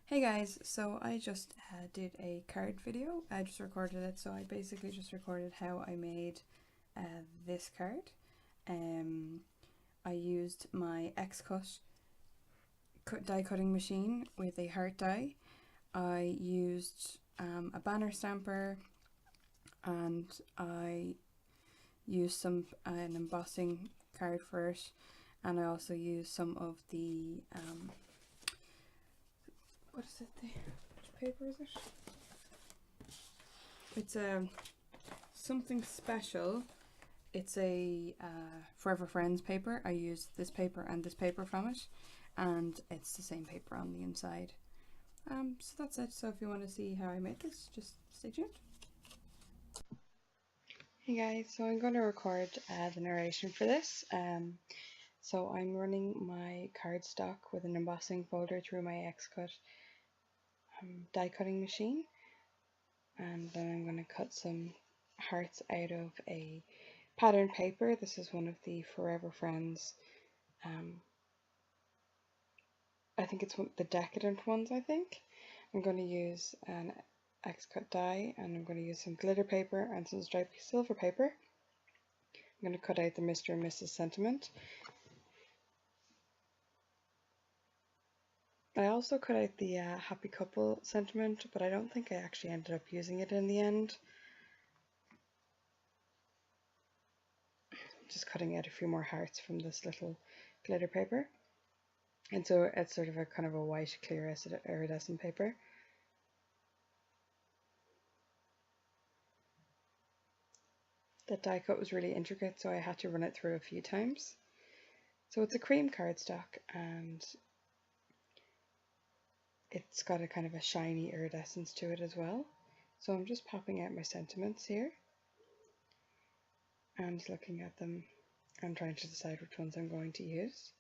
Hey guys, so I just did a card video. I just recorded it, so I basically just recorded how I made this card. Um, I used my die cutting machine with a heart die. I used a banner stamper, and I used an embossing card for it, and I also used some of the what is it? Which paper is it? It's something special. It's a Forever Friends paper. I used this paper and this paper from it, and it's the same paper on the inside. So that's it. So if you want to see how I made this, just stay tuned. Hey guys, so I'm going to record the narration for this. So I'm running my cardstock with an embossing folder through my X-Cut die cutting machine, and then I'm going to cut some hearts out of a pattern paper. This is one of the Forever Friends. I think it's one of the decadent ones, I think. I'm going to use an X-cut die, and I'm going to use some glitter paper and some stripy silver paper. I'm going to cut out the Mr. and Mrs. sentiment. I also cut out the happy couple sentiment, but I don't think I actually ended up using it in the end. Just cutting out a few more hearts from this little glitter paper. And so it's sort of a kind of a white clear iridescent paper. That die cut was really intricate, so I had to run it through a few times. So it's a cream cardstock, and it's got a kind of a shiny iridescence to it as well. So I'm just popping out my sentiments here and looking at them and trying to decide which ones I'm going to use.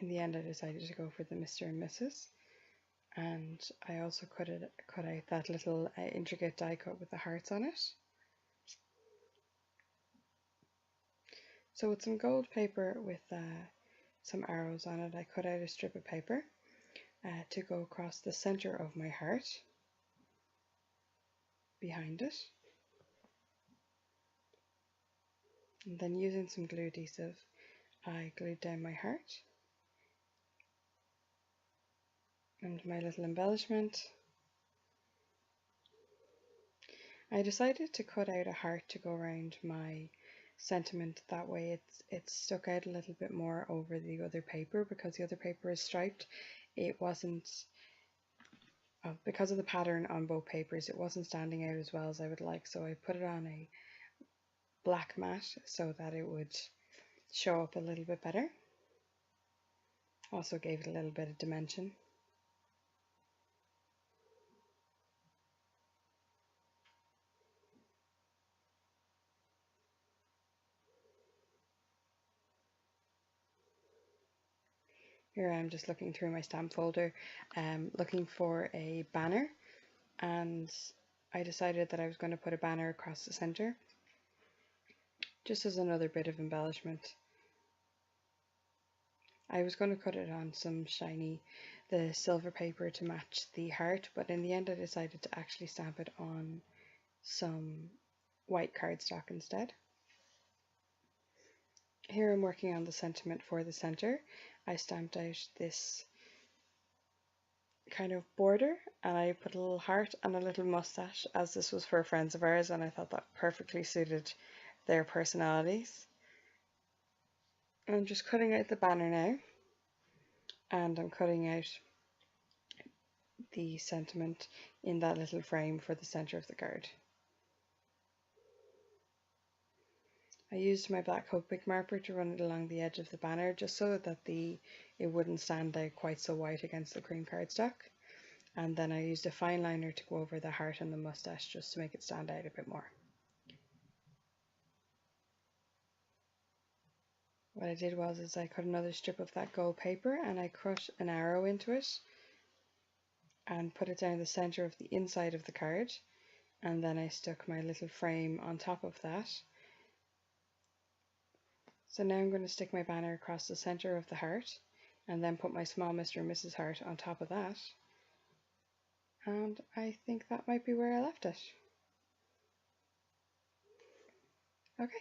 In the end, I decided to go for the Mr. and Mrs. And I also cut out that little intricate die cut with the hearts on it. So with some gold paper with some arrows on it, I cut out a strip of paper to go across the center of my heart behind it. And then using some glue adhesive, I glued down my heart and my little embellishment. I decided to cut out a heart to go around my sentiment, that way it's stuck out a little bit more over the other paper, because the other paper is striped. It wasn't, because of the pattern on both papers, it wasn't standing out as well as I would like, so I put it on a black mat so that it would show up a little bit better. Also gave it a little bit of dimension. Here I'm just looking through my stamp folder, looking for a banner, and I decided that I was going to put a banner across the center, just as another bit of embellishment. I was going to cut it on some the silver paper to match the heart, but in the end I decided to actually stamp it on some white cardstock instead. Here I'm working on the sentiment for the center. I stamped out this kind of border, and I put a little heart and a little mustache, as this was for friends of ours, and I thought that perfectly suited their personalities. I'm just cutting out the banner now, and I'm cutting out the sentiment in that little frame for the center of the card. I used my black Copic marker to run it along the edge of the banner, just so that it wouldn't stand out quite so white against the cream cardstock. And then I used a fine liner to go over the heart and the mustache, just to make it stand out a bit more. What I did was I cut another strip of that gold paper, and I cut an arrow into it and put it down the center of the inside of the card. and then I stuck my little frame on top of that. So now I'm going to stick my banner across the center of the heart and then put my small Mr. and Mrs. heart on top of that. And I think that might be where I left it. Okay,